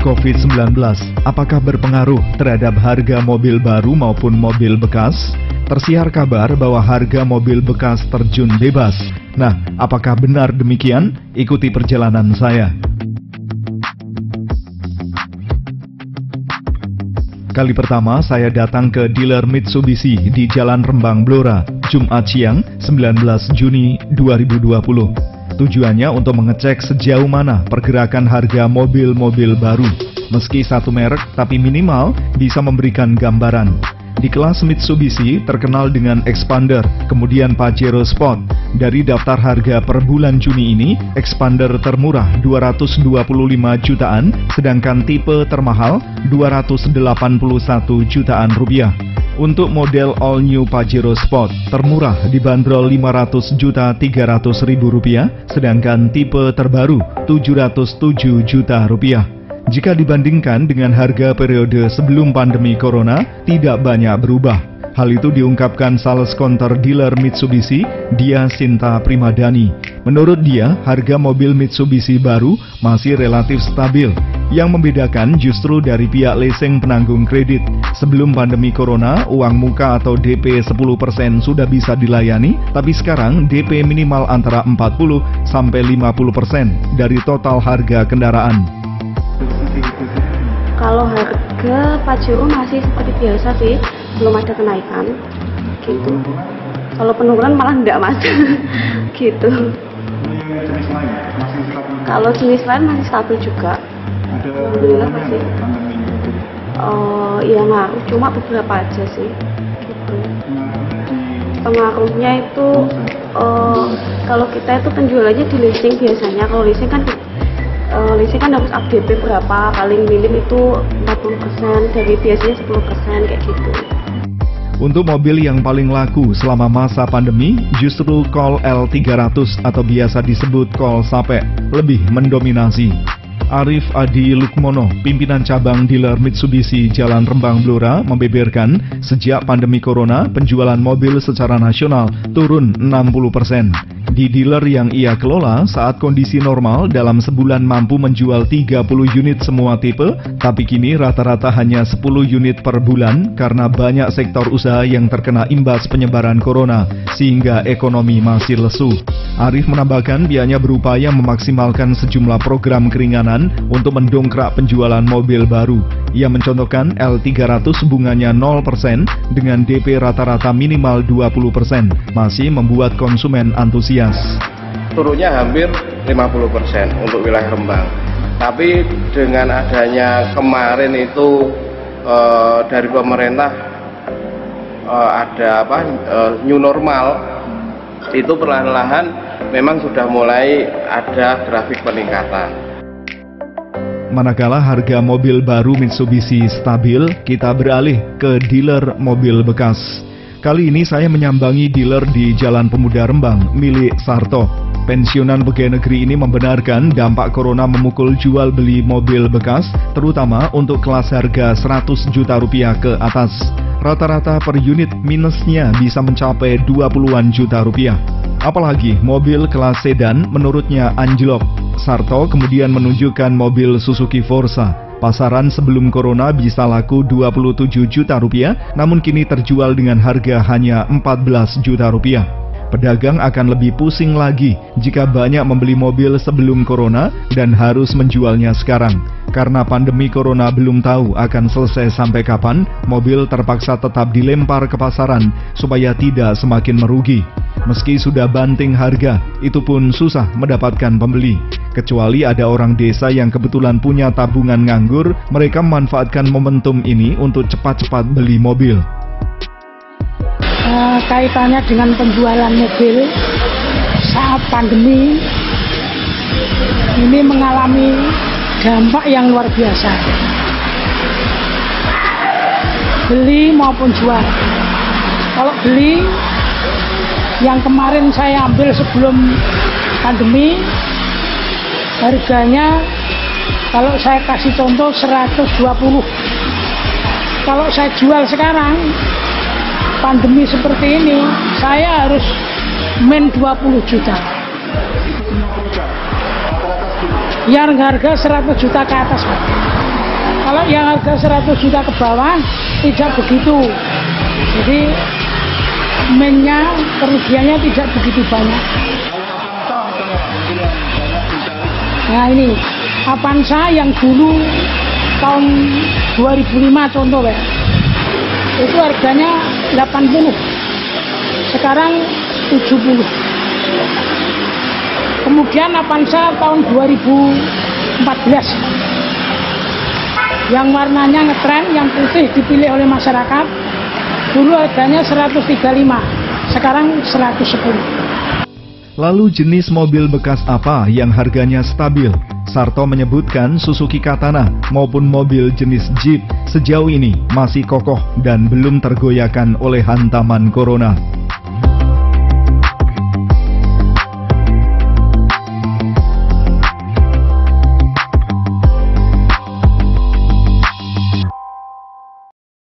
COVID-19, apakah berpengaruh terhadap harga mobil baru maupun mobil bekas? Tersiar kabar bahwa harga mobil bekas terjun bebas. Nah, apakah benar demikian? Ikuti perjalanan saya. Kali pertama saya datang ke dealer Mitsubishi di Jalan Rembang Blora, Jumat siang 19 Juni 2020. Tujuannya untuk mengecek sejauh mana pergerakan harga mobil-mobil baru. Meski satu merek, tapi minimal bisa memberikan gambaran. Di kelas Mitsubishi terkenal dengan Expander, kemudian Pajero Sport. Dari daftar harga per bulan Juni ini, Expander termurah 225 jutaan, sedangkan tipe termahal 281 jutaan rupiah. Untuk model all new Pajero Sport, termurah dibanderol 500.300.000 rupiah, sedangkan tipe terbaru 707 juta rupiah. Jika dibandingkan dengan harga periode sebelum pandemi corona, tidak banyak berubah. Hal itu diungkapkan sales counter dealer Mitsubishi, Dia Sinta Primadani. Menurut dia, harga mobil Mitsubishi baru masih relatif stabil. Yang membedakan justru dari pihak leasing penanggung kredit. Sebelum pandemi corona, uang muka atau DP 10% sudah bisa dilayani, tapi sekarang DP minimal antara 40-50% dari total harga kendaraan. Kalau harga Pajero masih seperti biasa sih, belum ada kenaikan, gitu. Kalau penurunan malah enggak mas, gitu. Kalau jenis lain masih stabil juga. Alhamdulillah masih. Ya ngaruh, cuma beberapa aja sih, gitu. Pengaruhnya itu, kalau kita itu penjualannya di leasing biasanya, kalau leasing kan harus update berapa, paling minim itu 40%, dari biasanya 10% kayak gitu. Untuk mobil yang paling laku selama masa pandemi, justru Col L300 atau biasa disebut Col Sape lebih mendominasi. Arif Adi Lukmono, pimpinan cabang dealer Mitsubishi Jalan Rembang Blora, membeberkan sejak pandemi corona, penjualan mobil secara nasional turun 60%. Di dealer yang ia kelola, saat kondisi normal dalam sebulan mampu menjual 30 unit semua tipe, tapi kini rata-rata hanya 10 unit per bulan karena banyak sektor usaha yang terkena imbas penyebaran corona, sehingga ekonomi masih lesu. Arif menambahkan pihaknya berupaya memaksimalkan sejumlah program keringanan untuk mendongkrak penjualan mobil baru. Ia mencontohkan L300 bunganya 0% dengan DP rata-rata minimal 20%, masih membuat konsumen antusias. Turunnya hampir 50% untuk wilayah Rembang. Tapi dengan adanya kemarin itu dari pemerintah ada new normal, itu perlahan-lahan memang sudah mulai ada grafik peningkatan. Manakala harga mobil baru Mitsubishi stabil, kita beralih ke dealer mobil bekas. Kali ini saya menyambangi dealer di Jalan Pemuda Rembang milik Sarto. Pensiunan pegawai negeri ini membenarkan dampak corona memukul jual beli mobil bekas, terutama untuk kelas harga 100 juta rupiah ke atas. Rata-rata per unit minusnya bisa mencapai 20-an juta rupiah. Apalagi mobil kelas sedan menurutnya anjlok. Sarto kemudian menunjukkan mobil Suzuki Forza. Pasaran sebelum corona bisa laku 27 juta rupiah, namun kini terjual dengan harga hanya 14 juta rupiah. Pedagang akan lebih pusing lagi jika banyak membeli mobil sebelum corona dan harus menjualnya sekarang. Karena pandemi corona belum tahu akan selesai sampai kapan, mobil terpaksa tetap dilempar ke pasaran supaya tidak semakin merugi. Meski sudah banting harga, itu pun susah mendapatkan pembeli. Kecuali ada orang desa yang kebetulan punya tabungan nganggur, mereka memanfaatkan momentum ini untuk cepat-cepat beli mobil. Kaitannya dengan penjualan mobil saat pandemi ini mengalami dampak yang luar biasa, beli maupun jual. Kalau beli, yang kemarin saya ambil sebelum pandemi, harganya kalau saya kasih contoh 120. Kalau saya jual sekarang, pandemi seperti ini, saya harus min 20 juta. Ya harga 100 juta ke atas, Pak. Kalau yang harga 100 juta ke bawah tidak begitu. Jadi mainnya kerugiannya tidak begitu banyak. Nah ini Avanza yang dulu tahun 2005 contoh ya, itu harganya 80, sekarang 70. Kemudian Avanza tahun 2014 yang warnanya ngetren, yang putih dipilih oleh masyarakat, dulu harganya 135, sekarang 110. Lalu jenis mobil bekas apa yang harganya stabil? Sarto menyebutkan Suzuki Katana maupun mobil jenis Jeep sejauh ini masih kokoh dan belum tergoyahkan oleh hantaman corona.